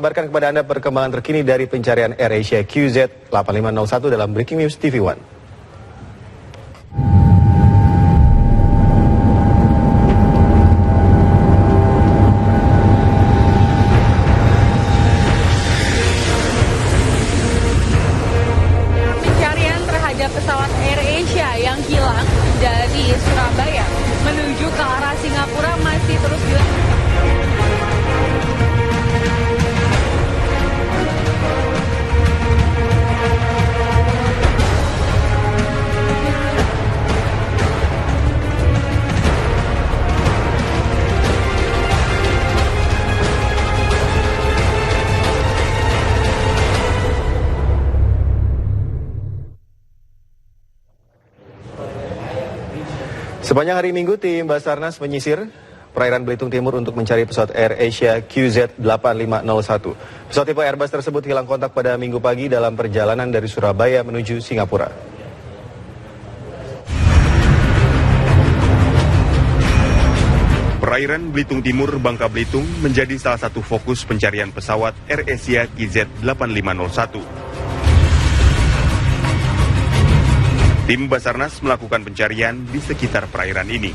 mengabarkan kepada Anda perkembangan terkini dari pencarian AirAsia QZ8501 dalam Breaking News TV One. Pencarian terhadap pesawat AirAsia yang hilang dari Surabaya menuju ke arah Singapura masih terus dilakukan. Sepanjang hari Minggu, tim Basarnas menyisir perairan Belitung Timur untuk mencari pesawat AirAsia QZ8501. Pesawat tipe Airbus tersebut hilang kontak pada Minggu pagi dalam perjalanan dari Surabaya menuju Singapura. Perairan Belitung Timur, Bangka Belitung menjadi salah satu fokus pencarian pesawat AirAsia QZ8501. Tim Basarnas melakukan pencarian di sekitar perairan ini.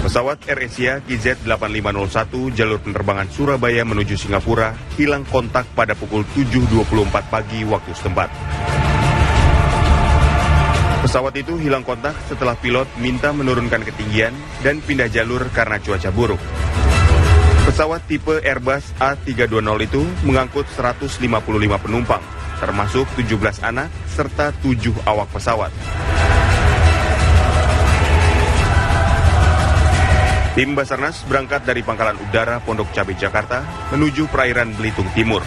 Pesawat AirAsia QZ8501 jalur penerbangan Surabaya menuju Singapura hilang kontak pada pukul 7.24 pagi waktu setempat. Pesawat itu hilang kontak setelah pilot minta menurunkan ketinggian dan pindah jalur karena cuaca buruk. Pesawat tipe Airbus A320 itu mengangkut 155 penumpang, termasuk 17 anak serta 7 awak pesawat. Tim Basarnas berangkat dari Pangkalan Udara Pondok Cabe, Jakarta menuju perairan Belitung Timur.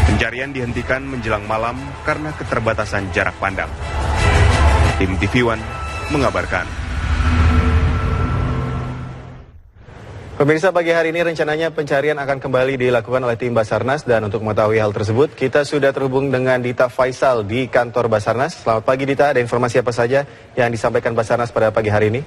Pencarian dihentikan menjelang malam karena keterbatasan jarak pandang. Tim TV One mengabarkan. Pemirsa, pagi hari ini rencananya pencarian akan kembali dilakukan oleh tim Basarnas, dan untuk mengetahui hal tersebut kita sudah terhubung dengan Dita Faisal di kantor Basarnas. Selamat pagi Dita, ada informasi apa saja yang disampaikan Basarnas pada pagi hari ini?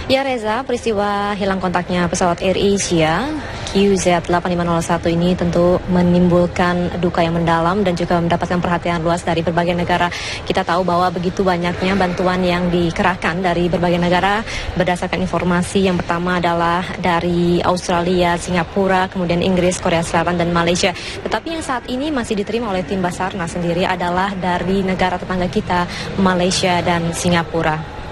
Ya Reza, peristiwa hilang kontaknya pesawat AirAsia QZ8501 ini tentu menimbulkan duka yang mendalam dan juga mendapatkan perhatian luas dari berbagai negara. Kita tahu bahwa begitu banyaknya bantuan yang dikerahkan dari berbagai negara berdasarkan informasi yang pertama adalah dari Australia, Singapura, kemudian Inggris, Korea Selatan, dan Malaysia. Tetapi yang saat ini masih diterima oleh tim Basarnas sendiri adalah dari negara tetangga kita, Malaysia dan Singapura.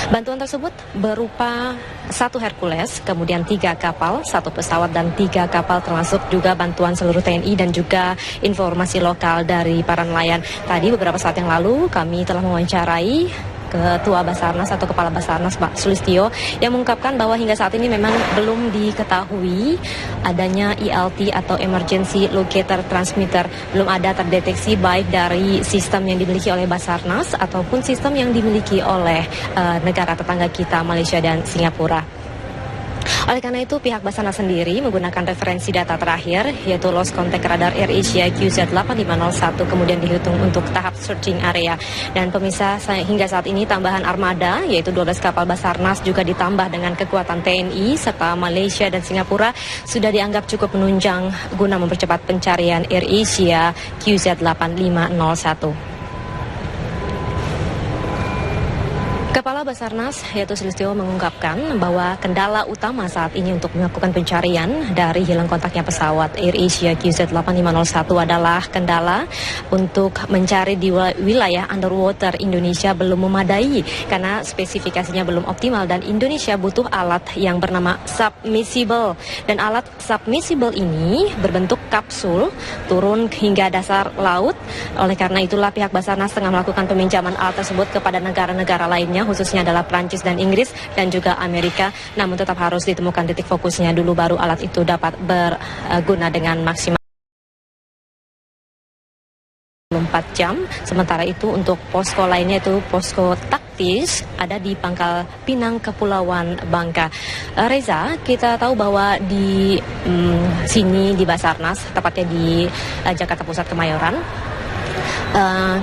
Bantuan tersebut berupa 1 Hercules, kemudian 3 kapal, 1 pesawat dan 3 kapal, termasuk juga bantuan seluruh TNI dan juga informasi lokal dari para nelayan. Tadi beberapa saat yang lalu kami telah mewawancarai Ketua Basarnas atau Kepala Basarnas Pak Sulistyo yang mengungkapkan bahwa hingga saat ini memang belum diketahui adanya ELT atau Emergency Locator Transmitter. Belum ada terdeteksi baik dari sistem yang dimiliki oleh Basarnas ataupun sistem yang dimiliki oleh negara tetangga kita, Malaysia dan Singapura. Oleh karena itu, pihak Basarnas sendiri menggunakan referensi data terakhir, yaitu Lost Contact Radar AirAsia QZ8501, kemudian dihitung untuk tahap searching area. Dan pemirsa, hingga saat ini tambahan armada, yaitu 12 kapal Basarnas juga ditambah dengan kekuatan TNI serta Malaysia dan Singapura, sudah dianggap cukup menunjang guna mempercepat pencarian AirAsia QZ8501. Kepala Basarnas yaitu Sulistyo mengungkapkan bahwa kendala utama saat ini untuk melakukan pencarian dari hilang kontaknya pesawat AirAsia QZ8501 adalah kendala untuk mencari di wilayah underwater Indonesia belum memadai karena spesifikasinya belum optimal, dan Indonesia butuh alat yang bernama submersible, dan alat submersible ini berbentuk kapsul turun hingga dasar laut. Oleh karena itulah pihak Basarnas tengah melakukan peminjaman alat tersebut kepada negara-negara lainnya, khususnya adalah Prancis dan Inggris dan juga Amerika. Namun tetap harus ditemukan titik fokusnya dulu, baru alat itu dapat berguna dengan maksimal 24 jam. Sementara itu untuk posko lainnya, itu posko taktis ada di Pangkal Pinang, Kepulauan Bangka. Reza, kita tahu bahwa di sini di Basarnas, tepatnya di Jakarta Pusat Kemayoran,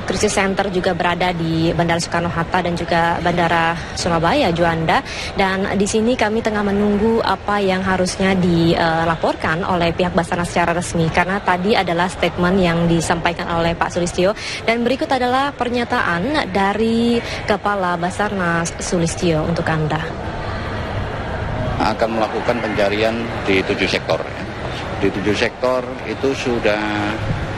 Crisis Center juga berada di Bandara Soekarno-Hatta dan juga Bandara Surabaya, Juanda. Dan di sini kami tengah menunggu apa yang harusnya dilaporkan oleh pihak Basarnas secara resmi, karena tadi adalah statement yang disampaikan oleh Pak Sulistyo. Dan berikut adalah pernyataan dari Kepala Basarnas Sulistyo untuk Anda. Akan melakukan pencarian di 7 sektor. Di 7 sektor itu sudah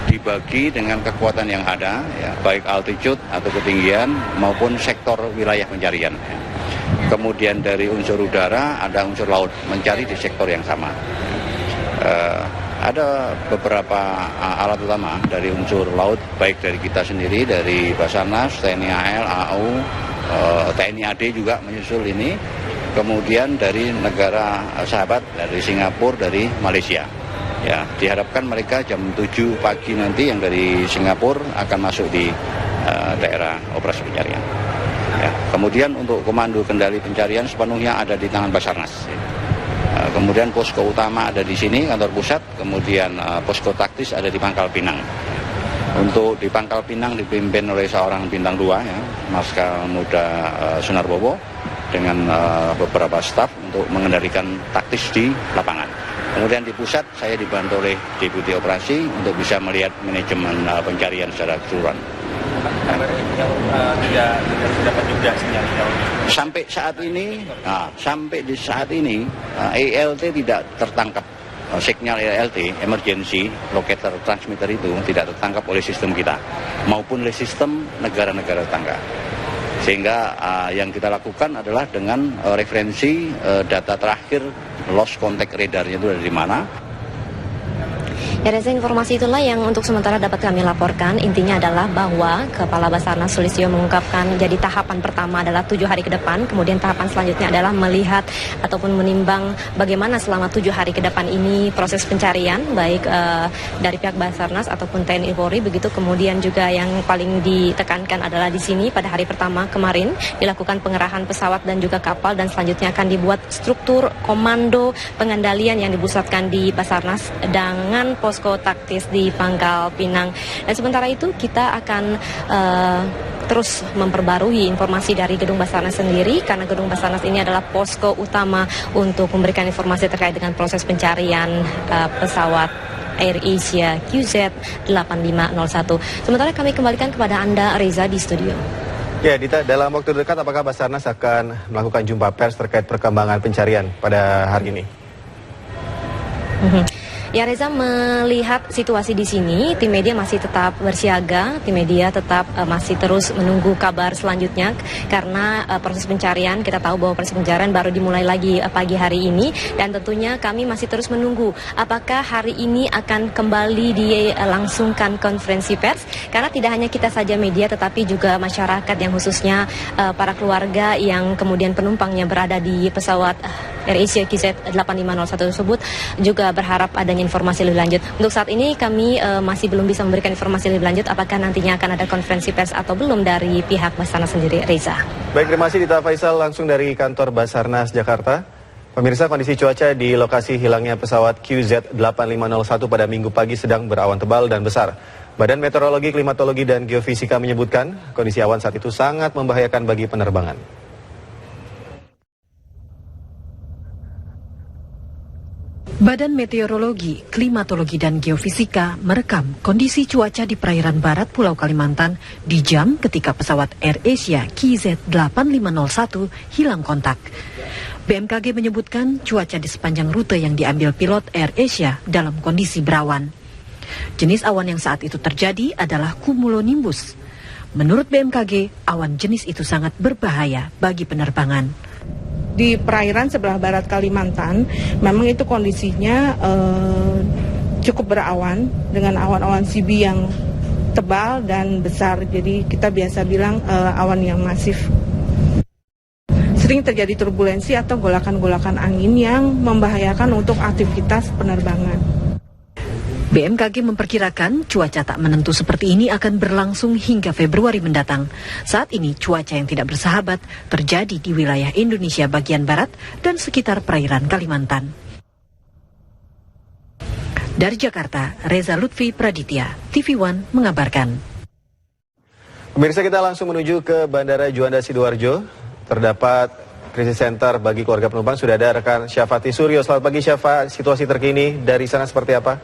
dibagi dengan kekuatan yang ada, ya, baik altitude atau ketinggian maupun sektor wilayah pencarian. Kemudian dari unsur udara ada unsur laut, mencari di sektor yang sama. Ada beberapa alat utama dari unsur laut, baik dari kita sendiri, dari Basarnas, TNI AL, AU, TNI AD juga menyusul ini. Kemudian dari negara sahabat, dari Singapura, dari Malaysia. Ya, diharapkan mereka jam 7 pagi nanti yang dari Singapura akan masuk di daerah operasi pencarian. Ya, kemudian untuk komando kendali pencarian sepenuhnya ada di tangan Basarnas. Kemudian posko utama ada di sini, kantor pusat. Kemudian posko taktis ada di Pangkal Pinang. Untuk di Pangkal Pinang dipimpin oleh seorang bintang 2, ya, Marskal Muda Sunarbowo, dengan beberapa staf untuk mengendalikan taktis di lapangan. Kemudian di pusat saya dibantu oleh Deputi Operasi untuk bisa melihat manajemen pencarian secara keseluruhan. Tidak dapat juga sinyal. Sampai di saat ini ELT tidak tertangkap. Signal ELT, emergency locator transmitter itu tidak tertangkap oleh sistem kita maupun oleh sistem negara-negara tetangga. Sehingga yang kita lakukan adalah dengan referensi data terakhir lost contact radarnya itu dari mana. Ya, Reza, informasi itulah yang untuk sementara dapat kami laporkan. Intinya adalah bahwa Kepala Basarnas Sulistyo mengungkapkan jadi tahapan pertama adalah 7 hari ke depan, kemudian tahapan selanjutnya adalah melihat ataupun menimbang bagaimana selama 7 hari ke depan ini proses pencarian, baik dari pihak Basarnas ataupun TNI Polri. Begitu kemudian juga yang paling ditekankan adalah di sini pada hari pertama kemarin dilakukan pengerahan pesawat dan juga kapal, dan selanjutnya akan dibuat struktur komando pengendalian yang dipusatkan di Basarnas dengan posko taktis di Pangkal Pinang. Dan sementara itu kita akan terus memperbarui informasi dari Gedung Basarnas sendiri, karena Gedung Basarnas ini adalah posko utama untuk memberikan informasi terkait dengan proses pencarian pesawat AirAsia QZ8501. Sementara kami kembalikan kepada Anda, Reza, di studio. Ya, Dita, dalam waktu dekat apakah Basarnas akan melakukan jumpa pers terkait perkembangan pencarian pada hari ini? Ya, Reza, melihat situasi di sini, tim media masih tetap bersiaga, tim media tetap masih terus menunggu kabar selanjutnya, karena proses pencarian, kita tahu bahwa proses pencarian baru dimulai lagi pagi hari ini, dan tentunya kami masih terus menunggu apakah hari ini akan kembali dilangsungkan konferensi pers, karena tidak hanya kita saja media, tetapi juga masyarakat yang khususnya para keluarga yang kemudian penumpangnya berada di pesawat AirAsia QZ8501 tersebut juga berharap adanya informasi lebih lanjut. Untuk saat ini kami masih belum bisa memberikan informasi lebih lanjut apakah nantinya akan ada konferensi pers atau belum dari pihak Basarnas sendiri, Reza. Baik, terima kasih Dita Faisal langsung dari kantor Basarnas Jakarta. Pemirsa, kondisi cuaca di lokasi hilangnya pesawat QZ8501 pada Minggu pagi sedang berawan tebal dan besar. Badan Meteorologi, Klimatologi, dan Geofisika menyebutkan kondisi awan saat itu sangat membahayakan bagi penerbangan. Badan Meteorologi, Klimatologi, dan Geofisika merekam kondisi cuaca di perairan barat Pulau Kalimantan di jam ketika pesawat AirAsia QZ8501 hilang kontak. BMKG menyebutkan cuaca di sepanjang rute yang diambil pilot AirAsia dalam kondisi berawan. Jenis awan yang saat itu terjadi adalah cumulonimbus. Menurut BMKG, awan jenis itu sangat berbahaya bagi penerbangan. Di perairan sebelah barat Kalimantan, memang itu kondisinya cukup berawan dengan awan-awan CB yang tebal dan besar. Jadi kita biasa bilang awan yang masif. Sering terjadi turbulensi atau golakan-golakan angin yang membahayakan untuk aktivitas penerbangan. BMKG memperkirakan cuaca tak menentu seperti ini akan berlangsung hingga Februari mendatang. Saat ini cuaca yang tidak bersahabat terjadi di wilayah Indonesia bagian barat dan sekitar perairan Kalimantan. Dari Jakarta, Reza Lutfi Praditya, TV One mengabarkan. Pemirsa, kita langsung menuju ke Bandara Juanda Sidoarjo. Terdapat krisis center bagi keluarga penumpang. Sudah ada rekan Syafati Suryo. Selamat pagi Syafa, situasi terkini dari sana seperti apa?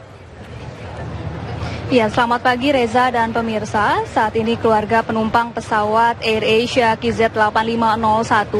Ya, selamat pagi Reza dan pemirsa. Saat ini keluarga penumpang pesawat AirAsia KZ8501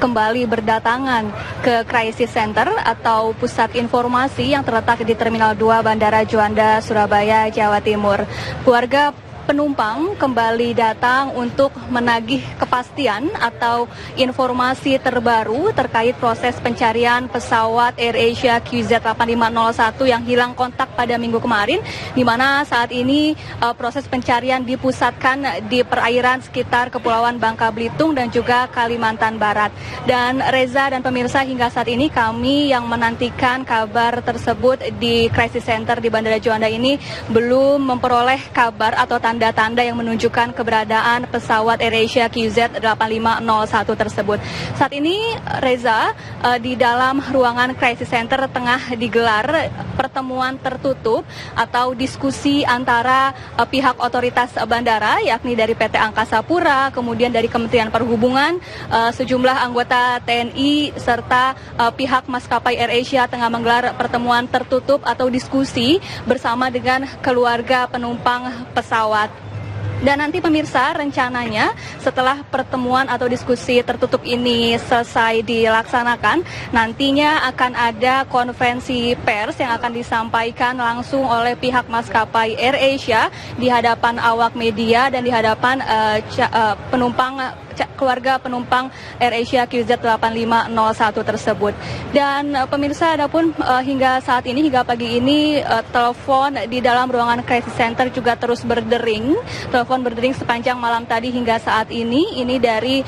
kembali berdatangan ke Crisis Center atau pusat informasi yang terletak di Terminal 2 Bandara Juanda, Surabaya, Jawa Timur. Keluarga penumpang kembali datang untuk menagih kepastian atau informasi terbaru terkait proses pencarian pesawat AirAsia QZ8501 yang hilang kontak pada minggu kemarin, di mana saat ini proses pencarian dipusatkan di perairan sekitar Kepulauan Bangka Belitung dan juga Kalimantan Barat. Dan Reza dan pemirsa, hingga saat ini kami yang menantikan kabar tersebut di Crisis Center di Bandara Juanda ini belum memperoleh kabar atau tanda-tanda yang menunjukkan keberadaan pesawat AirAsia QZ8501 tersebut. Saat ini Reza, di dalam ruangan Crisis Center tengah digelar pertemuan tertutup atau diskusi antara pihak otoritas bandara, yakni dari PT Angkasa Pura, kemudian dari Kementerian Perhubungan, sejumlah anggota TNI serta pihak maskapai AirAsia tengah menggelar pertemuan tertutup atau diskusi bersama dengan keluarga penumpang pesawat. Dan nanti pemirsa, rencananya setelah pertemuan atau diskusi tertutup ini selesai dilaksanakan, nantinya akan ada konferensi pers yang akan disampaikan langsung oleh pihak maskapai AirAsia di hadapan awak media dan di hadapan keluarga penumpang AirAsia QZ8501 tersebut. Dan pemirsa, adapun hingga saat ini, hingga pagi ini, telepon di dalam ruangan Crisis Center juga terus berdering. Telepon berdering sepanjang malam tadi hingga saat ini dari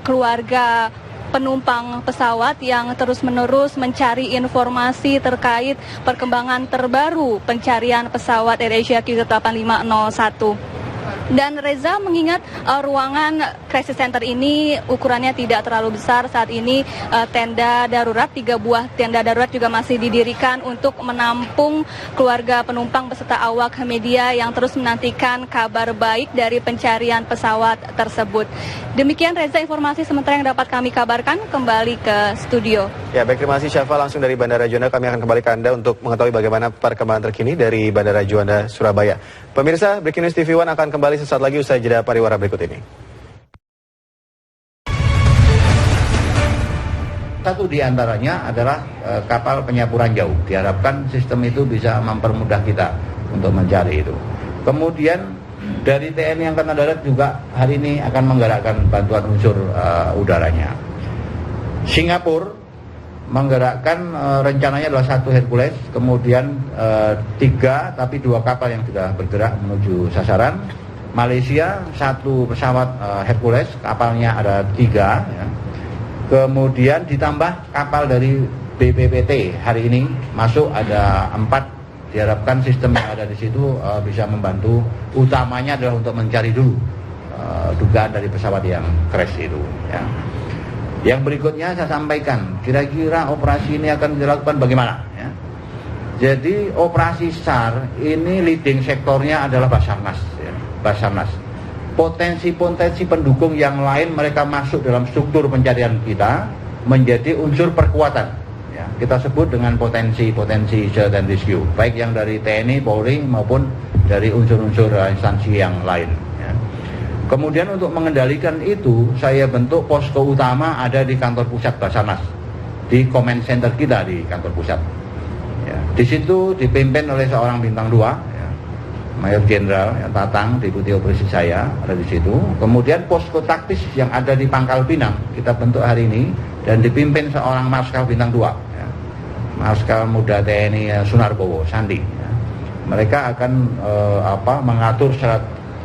keluarga penumpang pesawat yang terus-menerus mencari informasi terkait perkembangan terbaru pencarian pesawat AirAsia QZ8501. Dan Reza, mengingat ruangan Crisis Center ini ukurannya tidak terlalu besar, saat ini tenda darurat, 3 buah tenda darurat juga masih didirikan untuk menampung keluarga penumpang beserta awak media yang terus menantikan kabar baik dari pencarian pesawat tersebut. Demikian Reza, informasi sementara yang dapat kami kabarkan. Kembali ke studio. Ya, baik, terima kasih Syafa, langsung dari Bandara Juanda. Kami akan kembali ke Anda untuk mengetahui bagaimana perkembangan terkini dari Bandara Juanda, Surabaya. Pemirsa, Breaking News TV One akan kembali sesaat lagi usai jeda pariwara berikut ini. Satu di antaranya adalah kapal penyapuran jauh. Diharapkan sistem itu bisa mempermudah kita untuk mencari itu. Kemudian dari TNI Angkatan Darat juga hari ini akan menggerakkan bantuan unsur udaranya. Singapura menggerakkan rencananya adalah 1 Hercules, kemudian 3 tapi 2 kapal yang sudah bergerak menuju sasaran. Malaysia 1 pesawat Hercules, kapalnya ada 3 ya. Kemudian ditambah kapal dari BPPT hari ini masuk ada 4. Diharapkan sistem yang ada di situ bisa membantu. Utamanya adalah untuk mencari dulu dugaan dari pesawat yang crash itu ya. Yang berikutnya saya sampaikan, kira-kira operasi ini akan dilakukan bagaimana ya. Jadi operasi SAR ini leading sektornya adalah Basarnas ya. Basarnas. Potensi-potensi pendukung yang lain mereka masuk dalam struktur pencarian kita menjadi unsur perkuatan ya. Kita sebut dengan potensi-potensi search and rescue, baik yang dari TNI, Polri maupun dari unsur-unsur instansi yang lain ya. Kemudian untuk mengendalikan itu, saya bentuk posko utama ada di kantor pusat Basarnas, di command center kita di kantor pusat. Ya, di situ dipimpin oleh seorang bintang 2, ya, Mayor Jenderal ya, Tatang, Deputi Operasi saya ada di situ. Kemudian posko taktis yang ada di Pangkal Pinang kita bentuk hari ini dan dipimpin seorang Marskal bintang 2, ya, Marskal Muda TNI Sunarbowo Sandi. Ya. Mereka akan mengatur secara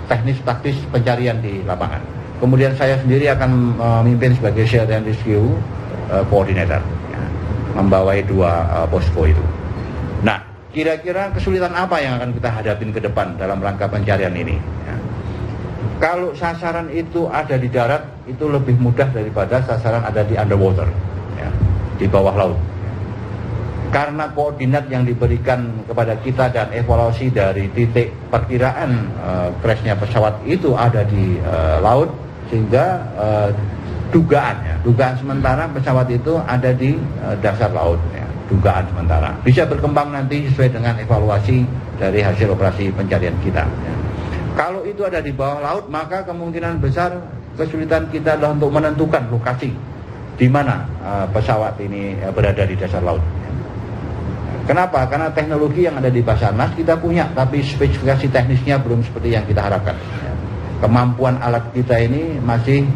teknis taktis pencarian di lapangan. Kemudian saya sendiri akan memimpin sebagai search and rescue coordinator ya, membawai 2 posko itu. Nah, kira-kira kesulitan apa yang akan kita hadapin ke depan dalam rangka pencarian ini ya. Kalau sasaran itu ada di darat, itu lebih mudah daripada sasaran ada di underwater ya, di bawah laut. karena koordinat yang diberikan kepada kita dan evaluasi dari titik perkiraan crashnya pesawat itu ada di laut, sehingga dugaan sementara pesawat itu ada di dasar laut, ya, dugaan sementara. Bisa berkembang nanti sesuai dengan evaluasi dari hasil operasi pencarian kita. Ya. Kalau itu ada di bawah laut, maka kemungkinan besar kesulitan kita adalah untuk menentukan lokasi di mana pesawat ini berada di dasar laut. Kenapa? Karena teknologi yang ada di Basarnas kita punya, tapi spesifikasi teknisnya belum seperti yang kita harapkan. Kemampuan alat kita ini masih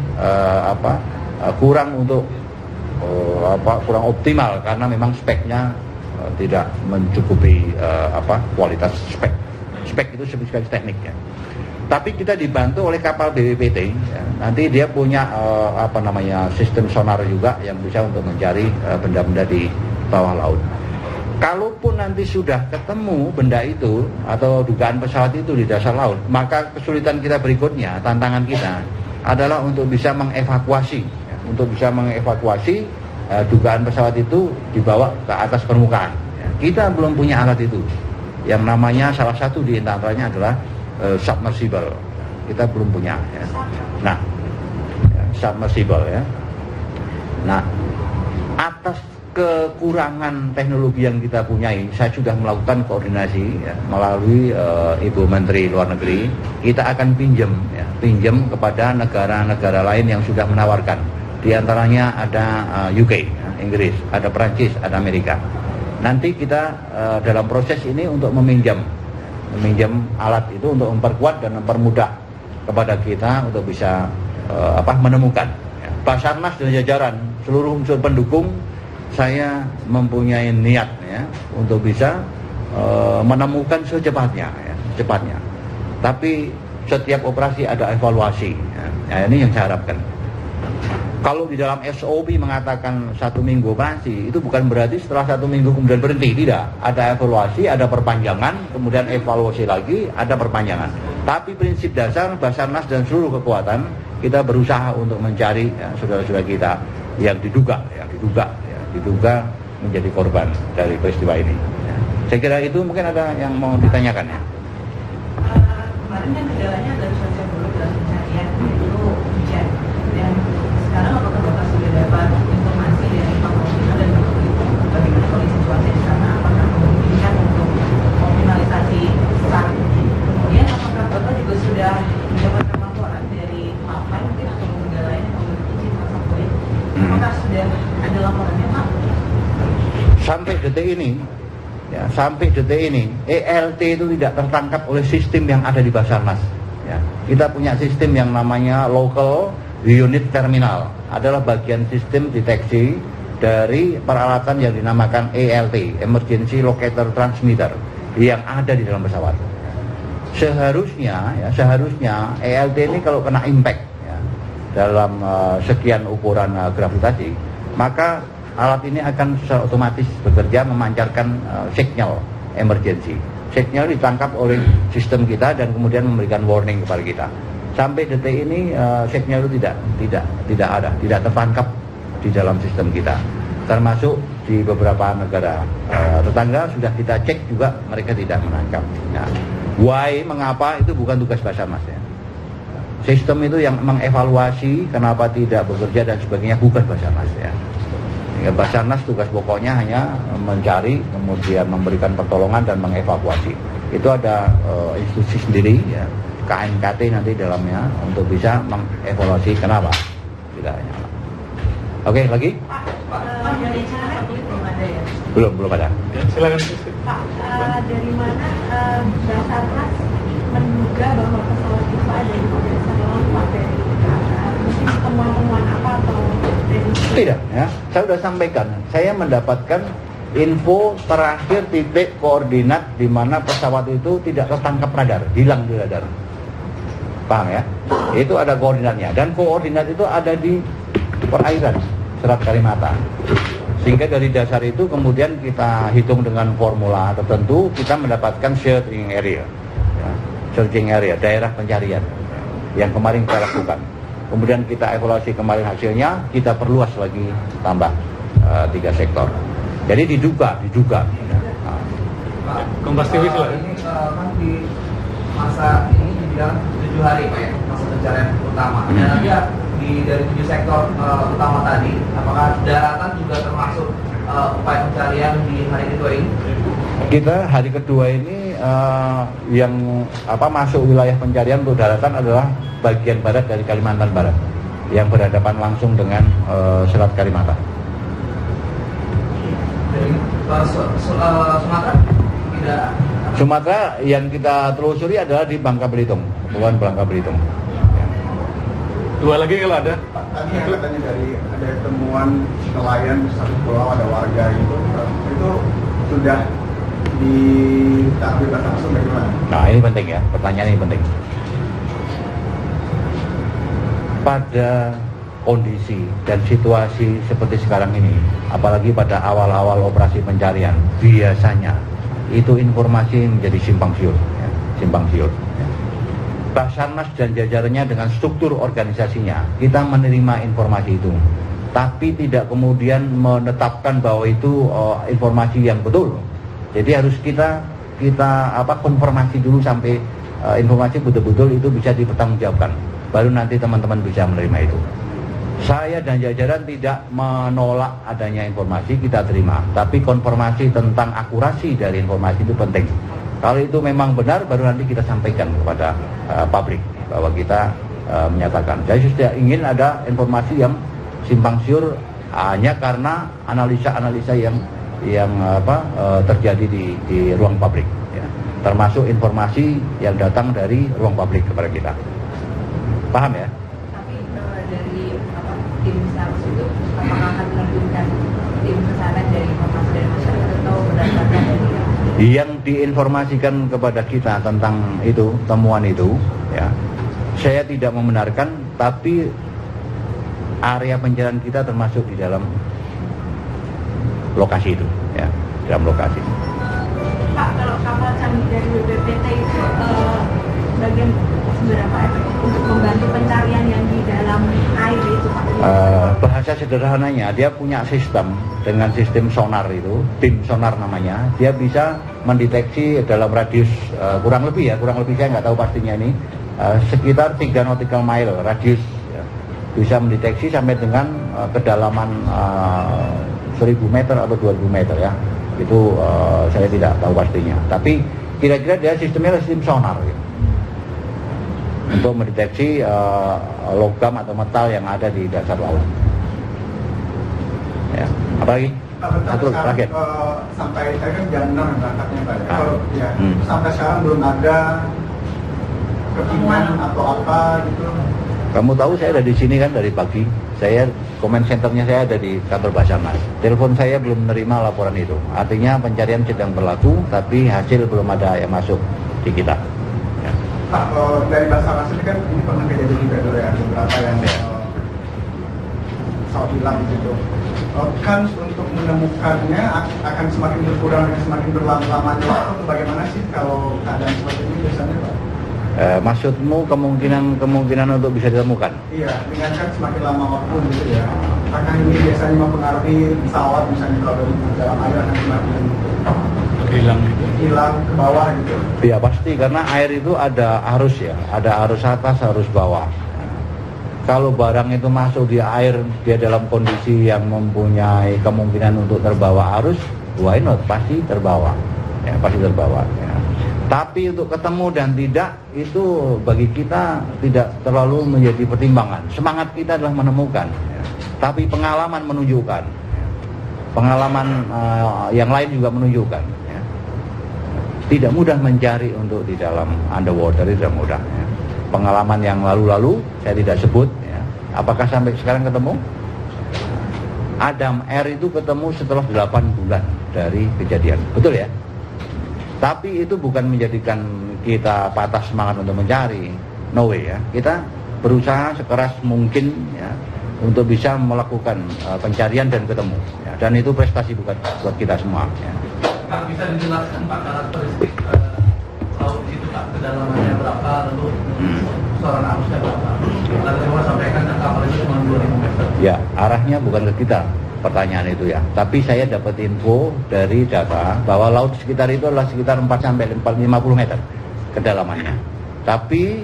kurang untuk kurang optimal karena memang speknya tidak mencukupi kualitas spek. Spek itu spesifikasi tekniknya. Tapi kita dibantu oleh kapal BPPT. Ya. Nanti dia punya sistem sonar juga yang bisa untuk mencari benda-benda di bawah laut. Kalaupun nanti sudah ketemu benda itu atau dugaan pesawat itu di dasar laut, maka kesulitan kita berikutnya, tantangan kita adalah untuk bisa mengevakuasi, dugaan pesawat itu dibawa ke atas permukaan. Ya. Kita belum punya alat itu. Yang namanya salah satu di antaranya adalah submersible. Kita belum punya. Ya. Nah, submersible ya. Nah, atas kekurangan teknologi yang kita punyai, saya sudah melakukan koordinasi ya, melalui Ibu Menteri Luar Negeri. Kita akan pinjam kepada negara-negara lain yang sudah menawarkan. Di antaranya ada UK, ya, Inggris, ada Perancis, ada Amerika. Nanti kita dalam proses ini untuk meminjam alat itu untuk memperkuat dan mempermudah kepada kita untuk bisa menemukan. Ya. Basarnas dan jajaran seluruh unsur pendukung, saya mempunyai niat ya untuk bisa menemukan secepatnya. Tapi setiap operasi ada evaluasi. Ya, ini yang saya harapkan. Kalau di dalam SOP mengatakan 1 minggu operasi, itu bukan berarti setelah 1 minggu kemudian berhenti, tidak. Ada evaluasi, ada perpanjangan, kemudian evaluasi lagi, ada perpanjangan. Tapi prinsip dasar Basarnas dan seluruh kekuatan kita berusaha untuk mencari saudara-saudara kita yang diduga menjadi korban dari peristiwa ini. Ya. Saya kira itu mungkin ada yang mau ditanyakan ya. Kemarin kan kendalanya adalah cuaca buruk dalam pencarian, itu hujan. Dan sekarang apakah Bapak sudah dapat informasi dari Pak Kopina dan Bapak itu bagaimana kondisi cuaca di sana? Apakah memungkinkan untuk optimalisasi saat ini? Kemudian apakah Bapak juga sudah mendapatkan laporan dari Mapai mungkin atau lembaga lain yang memiliki izin maskapai? Apakah sudah ada laporannya Pak? Sampai detik ini ELT itu tidak tertangkap oleh sistem yang ada di Basarnas. Ya. Kita punya sistem yang namanya Local Unit Terminal, adalah bagian sistem deteksi dari peralatan yang dinamakan ELT, Emergency Locator Transmitter, yang ada di dalam pesawat. Seharusnya ELT ini kalau kena impact ya, dalam sekian ukuran gravitasi, maka alat ini akan secara otomatis bekerja memancarkan signal emergency. Signal ditangkap oleh sistem kita dan kemudian memberikan warning kepada kita. Sampai detik ini signal itu tidak ada, tidak tertangkap di dalam sistem kita. Termasuk di beberapa negara tetangga sudah kita cek juga mereka tidak menangkap. Nah, why, mengapa, itu bukan tugas Basarnas ya. Sistem itu yang mengevaluasi kenapa tidak bekerja dan sebagainya bukan Basarnas ya. Basarnas tugas pokoknya hanya mencari, kemudian memberikan pertolongan dan mengevakuasi. Itu ada institusi sendiri ya, KNKT nanti dalamnya untuk bisa mengevaluasi kenapa tidak nyala. Oke, lagi? Pak, dari cara belum ada ya? Belum ada. Silakan. Pak, dari mana Basarnas menduga bahwa pesawat itu ada di dasar laut Pak? Dari temuan-temuan apa atau tidak ya, saya sudah sampaikan. Saya mendapatkan info terakhir titik koordinat di mana pesawat itu tidak tertangkap radar, hilang di radar. Paham ya? Itu ada koordinatnya dan koordinat itu ada di perairan Selat Kalimata. Sehingga dari dasar itu kemudian kita hitung dengan formula tertentu, kita mendapatkan searching area, ya, searching area, daerah pencarian yang kemarin kita lakukan. Kemudian kita evaluasi kemarin hasilnya, kita perluas lagi tambah 3 sektor. Jadi diduga. Kompas TV ini kan di masa ini dibilang 7 hari Pak ya, masa pencarian utama. Dan nanti dari 7 sektor utama tadi, apakah daratan juga termasuk upaya pencarian di hari kedua ini? Kita hari kedua ini yang masuk wilayah pencarian untuk daratan adalah bagian barat dari Kalimantan Barat yang berhadapan langsung dengan Selat Kalimantan. Dari Sumatera tidak. Sumatera yang kita telusuri adalah di Bangka Belitung, Kepulauan Bangka Belitung. Dua lagi kalau ada. Tadi yang katanya dari ada temuan nelayan di satu pulau ada warga itu sudah ditangkap langsung bagaimana? Nah ini penting ya, pertanyaan ini penting. Pada kondisi dan situasi seperti sekarang ini, apalagi pada awal-awal operasi pencarian, biasanya itu informasi menjadi simpang siur. Basarnas dan jajarannya dengan struktur organisasinya, kita menerima informasi itu, tapi tidak kemudian menetapkan bahwa itu informasi yang betul. Jadi harus kita konfirmasi dulu sampai informasi betul-betul itu bisa dipertanggungjawabkan. Baru nanti teman-teman bisa menerima itu. Saya dan jajaran tidak menolak adanya informasi, kita terima. Tapi konfirmasi tentang akurasi dari informasi itu penting. Kalau itu memang benar, baru nanti kita sampaikan kepada publik bahwa kita menyatakan. Saya sudah ingin ada informasi yang simpang siur hanya karena analisa-analisa yang terjadi di ruang publik. Ya. Termasuk informasi yang datang dari ruang publik kepada kita. Paham ya? Tapi dari tim SARS itu apakah akan menerjunkan tim kesana dari informasi dari masyarakat atau berdasarkan dari yang diinformasikan kepada kita tentang itu, temuan itu, ya, saya tidak membenarkan, tapi area pencarian kita termasuk di dalam lokasi itu, ya, dalam lokasi. Pak, kalau kapal canggih dari BPPT itu bagian seberapa efektif untuk membantu pencarian yang di dalam air itu, Pak? Bahasa sederhananya, dia punya sistem dengan sistem sonar itu, tim sonar namanya. Dia bisa mendeteksi dalam radius kurang lebih saya nggak tahu pastinya ini, sekitar 3 nautical mile radius, ya. Bisa mendeteksi sampai dengan kedalaman 1000 meter atau 2000 meter ya. Itu saya tidak tahu pastinya. Tapi kira-kira dia sistemnya sistem sonar, ya, untuk mendeteksi logam atau metal yang ada di dasar laut. Ya, apalagi? Satu terakhir. Sampai saya kan jam 6 berangkatnya Pak ya. Sampai sekarang belum ada kepingan atau apa gitu. Kamu tahu saya ada di sini kan dari pagi. Saya comment centernya saya ada di kantor Basarnas. Telepon saya belum menerima laporan itu. Artinya pencarian sedang berlaku, tapi hasil belum ada yang masuk di kita. Pak, dari Basarnas ini kan ini pernah kejadian juga dulu ya, beberapa yang pesawat hilang gitu. Kan untuk menemukannya akan semakin berkurang dan semakin berlama-lamanya. Atau bagaimana sih kalau keadaan seperti ini biasanya Pak? Maksudmu kemungkinan untuk bisa ditemukan? Iya, dengan kan semakin lama waktu gitu ya. Apakah ini biasanya mempengaruhi pesawat misalnya kalau dalam air akan semakin hilang ke bawah gitu? Ya pasti, karena air itu ada arus ya, ada arus atas, arus bawah. Kalau barang itu masuk di air, dia dalam kondisi yang mempunyai kemungkinan untuk terbawa arus, why not? Pasti terbawa, ya pasti terbawa. Ya. Tapi untuk ketemu dan tidak, itu bagi kita tidak terlalu menjadi pertimbangan. Semangat kita adalah menemukan, ya. Tapi pengalaman menunjukkan, ya. Pengalaman yang lain juga menunjukkan. Tidak mudah mencari untuk di dalam underwater, itu tidak mudah ya. Pengalaman yang lalu-lalu saya tidak sebut ya. Apakah sampai sekarang ketemu? Adam R itu ketemu setelah 8 bulan dari kejadian, betul ya? Tapi itu bukan menjadikan kita patah semangat untuk mencari, no way ya. Kita berusaha sekeras mungkin ya untuk bisa melakukan pencarian dan ketemu ya. Dan itu prestasi buat kita semua ya. Pak, bisa dijelaskan Pak karakteristik laut itu Pak, kedalamannya berapa, lalu besaran arusnya berapa? Tadi saya sampaikan kapal itu cuma 2000 meter. Ya, arahnya bukan ke kita, pertanyaan itu ya. Tapi saya dapat info dari data bahwa laut sekitar itu adalah sekitar 4-50 meter kedalamannya. Tapi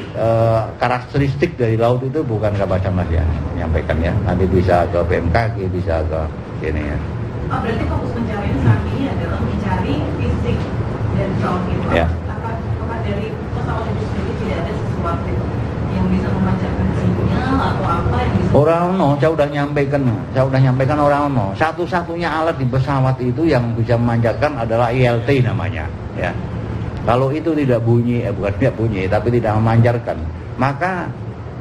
karakteristik dari laut itu bukan Basarnas ya menyampaikan ya. Nanti bisa ke BMKG, bisa ke ini ya. Oh, berarti fokus pencarian saat ini adalah mencari fisik dari pesawat itu. Ya. Apakah dari pesawat itu sendiri tidak ada sesuatu yang bisa memancarkan sinyal atau apa yang bisa? Orang no, saya udah nyampaikan orang no. Satu-satunya alat di pesawat itu yang bisa memancarkan adalah ILT namanya ya. Kalau itu tidak bunyi, bukan tidak bunyi, tapi tidak memancarkan, maka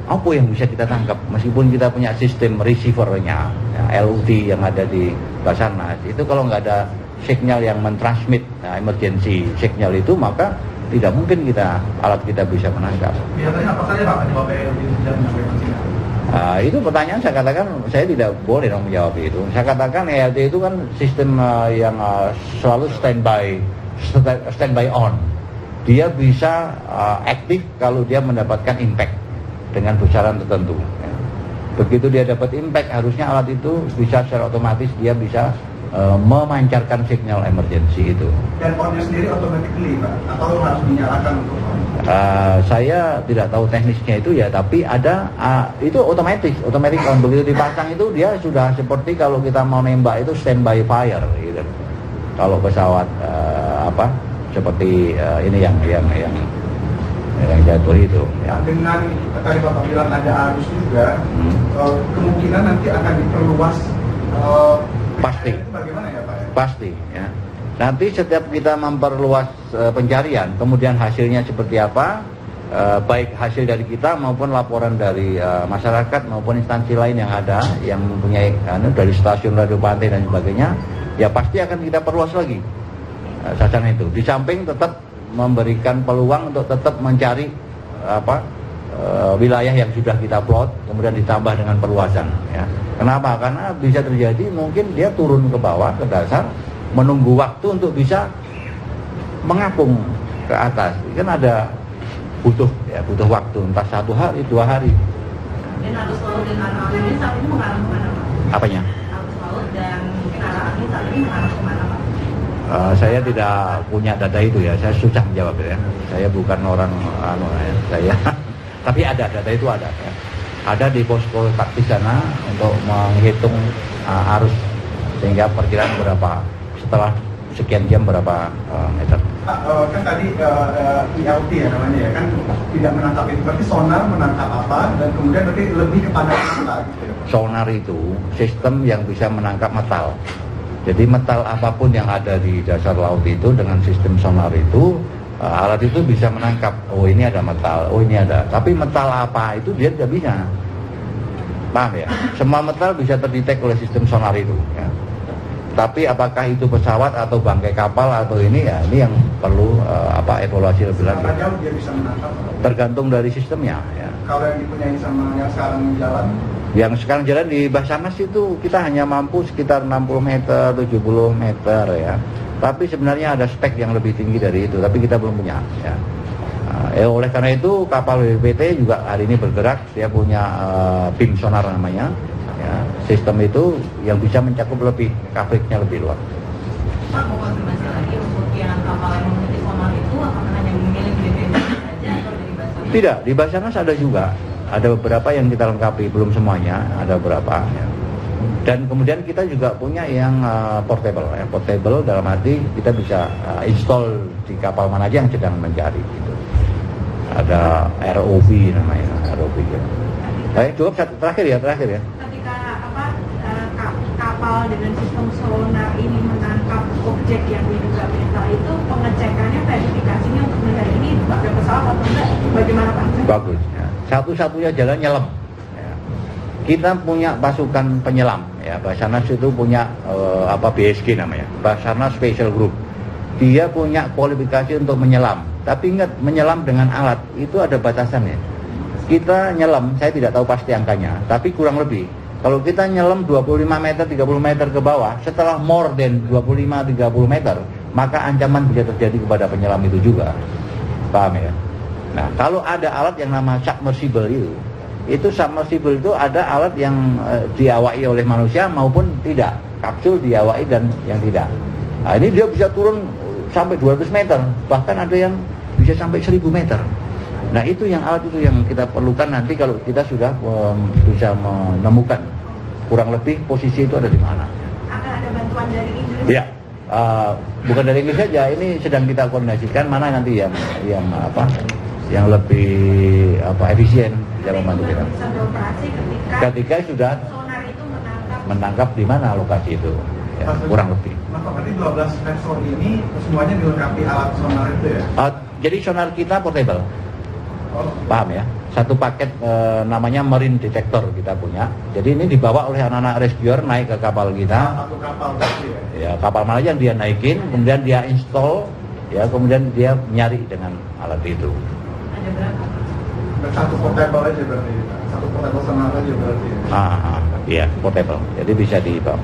apa yang bisa kita tangkap? Meskipun kita punya sistem receivernya, ya, LUT yang ada di Basarnas, itu kalau nggak ada signal yang mentransmit emergency signal itu, maka tidak mungkin alat kita bisa menangkap. Biasanya apa saja Pak penyebab LUT tidak menyampaikan sinyal? Itu pertanyaan saya katakan saya tidak boleh dong menjawab itu. Saya katakan ELT itu kan sistem yang selalu standby on. Dia bisa aktif kalau dia mendapatkan impact dengan besaran tertentu. Ya. Begitu dia dapat impact, harusnya alat itu bisa secara otomatis dia bisa memancarkan signal emergency itu. Dan on-nya sendiri automatically Pak? Atau harus dinyalakan untuk on? Saya tidak tahu teknisnya itu ya, tapi ada itu otomatis on. Begitu dipasang itu dia sudah seperti kalau kita mau nembak itu standby fire gitu. Kalau pesawat seperti ini yang jatuh itu. Ya. Dengan tadi Bapak bilang ada arus juga, kemungkinan nanti akan diperluas. Pasti. Bagaimana ya Pak? Pasti ya. Nanti setiap kita memperluas pencarian, kemudian hasilnya seperti apa, baik hasil dari kita maupun laporan dari masyarakat maupun instansi lain yang ada, yang mempunyai dari stasiun radio pantai dan sebagainya, ya pasti akan kita perluas lagi sasaran itu. Di samping tetap memberikan peluang untuk tetap mencari wilayah yang sudah kita plot, kemudian ditambah dengan perluasan. Ya. Kenapa? Karena bisa terjadi mungkin dia turun ke bawah, ke dasar, menunggu waktu untuk bisa mengapung ke atas. Kan ada butuh waktu, entah 1 hari, 2 hari. Dan arus laut dan arah angin saat ini mengarah kemana Pak? Apanya? Arus laut dan mungkin arah angin saat ini mengarah kemana Pak? Saya tidak punya data itu ya, saya susah menjawab ya. Saya bukan orang saya tapi ada data itu ada ya. Ada di posko taktis sana untuk menghitung arus sehingga perkiraan berapa setelah sekian jam berapa meter. Kan tadi ILT ya namanya ya, kan tidak menangkap itu, berarti sonar menangkap apa dan kemudian berarti lebih kepada apa gitu ya? Sonar itu sistem yang bisa menangkap metal. Jadi metal apapun yang ada di dasar laut itu dengan sistem sonar itu, alat itu bisa menangkap, oh ini ada metal, oh ini ada. Tapi metal apa itu dia tidak bisa. Paham ya? Semua metal bisa terdetek oleh sistem sonar itu. Ya. Tapi apakah itu pesawat atau bangkai kapal atau ini ya, ini yang perlu evaluasi lebih lanjut. Seberapa jauh dia bisa menangkap? Tergantung dari sistemnya. Ya. Kalau yang dipunyai sama yang sekarang jalan? Yang sekarang jalan di Basarnas itu kita hanya mampu sekitar 60 meter, 70 meter ya. Tapi sebenarnya ada spek yang lebih tinggi dari itu, tapi kita belum punya. Ya. Oleh karena itu kapal BPT juga hari ini bergerak, dia punya beam sonar namanya. Ya. Sistem itu yang bisa mencakup lebih, coverage-nya lebih luas. Pak, mau konfirmasi lagi untuk yang kapal yang memiliki sonar itu apakah hanya memiliki BPT saja atau dari Basarnas? Tidak, di Basarnas ada juga. Ada beberapa yang kita lengkapi, belum semuanya, ada beberapa. Ya. Dan kemudian kita juga punya yang portable. Ya. Portable dalam arti kita bisa install di kapal mana aja yang sedang mencari. Gitu. Ada ROV namanya, ROV. Ya. Baik, cukup terakhir ya. Ketika kapal dengan sistem sonar ini menangkap objek yang diduga metal itu, pengecekannya, verifikasinya untuk melihat ini pakai pesawat atau enggak, bagaimana Pak? Bagus. Ya. Satu-satunya jalan nyelam. Ya. Kita punya pasukan penyelam. Ya, Basarnas itu punya BSG namanya, Basarnas Special Group. Dia punya kualifikasi untuk menyelam. Tapi ingat, menyelam dengan alat itu ada batasannya. Kita nyelam, saya tidak tahu pasti angkanya, tapi kurang lebih. Kalau kita nyelam 25 meter, 30 meter ke bawah, setelah more than 25-30 meter, maka ancaman bisa terjadi kepada penyelam itu juga. Paham ya? Nah, kalau ada alat yang nama submersible itu submersible itu ada alat yang diawaki oleh manusia maupun tidak. kapsul diawai dan yang tidak. Nah, ini dia bisa turun sampai 200 meter, bahkan ada yang bisa sampai 1000 meter. Nah itu yang alat itu yang kita perlukan nanti kalau kita sudah bisa menemukan kurang lebih posisi itu ada di mana. Akan ada bantuan dari Inggris? Ya, bukan dari Inggris saja, ini sedang kita koordinasikan mana nanti yang lebih efisien dalam membantu kita. Bisa beroperasi ketika sudah sonar itu menangkap di mana lokasi itu, ya, kurang lebih. Nah, berarti 12 vessel ini semuanya dilengkapi alat sonar itu ya? Jadi sonar kita portable, paham ya? Satu paket namanya marine detector kita punya. Jadi ini dibawa oleh anak-anak rescuer naik ke kapal kita. Satu kapal tadi ya? Ya, kapal mana yang dia naikin, kemudian dia install, ya, kemudian dia nyari dengan alat itu. ada berapa? Satu portable aja berarti, satu portable sonar aja berarti. Iya, portable. Jadi bisa dibawa.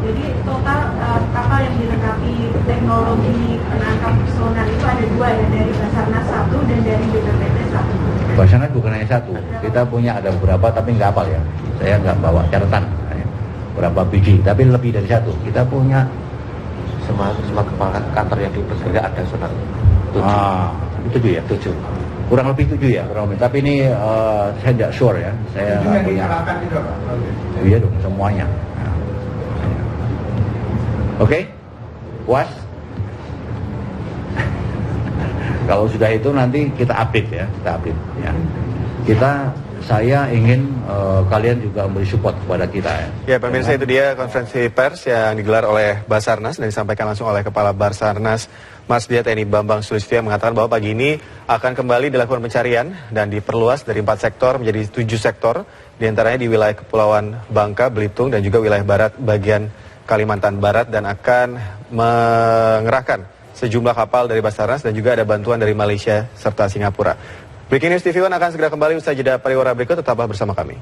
Jadi total kapal yang dilengkapi teknologi penangkap sonar itu ada 2 ya, dari Basarnas 1 dan dari BPPT 1. Basarnas bukan hanya 1, kita punya ada beberapa tapi nggak hafal ya. Saya nggak bawa catatan berapa biji, tapi lebih dari 1. Kita punya semua kepala kantor yang dipercaya ada sonar 7. 7 ya? 7. Kurang lebih 7 ya, kurang lebih. Tapi ini saya tidak sure ya. Saya nggak punya. Juga, Pak? Iya dong, semuanya. Oke, puas? Kalau sudah itu nanti kita update ya, saya ingin kalian juga memberi support kepada kita ya. Ya pemirsa, itu dia konferensi pers yang digelar oleh Basarnas dan disampaikan langsung oleh Kepala Basarnas Marsdia TNI Bambang Sulistyo yang mengatakan bahwa pagi ini akan kembali dilakukan pencarian dan diperluas dari 4 sektor menjadi 7 sektor, diantaranya di wilayah Kepulauan Bangka, Belitung dan juga wilayah barat bagian Kalimantan Barat, dan akan mengerahkan sejumlah kapal dari Basarnas dan juga ada bantuan dari Malaysia serta Singapura. Breaking News TV One akan segera kembali usai jeda pariwara berikut, tetaplah bersama kami.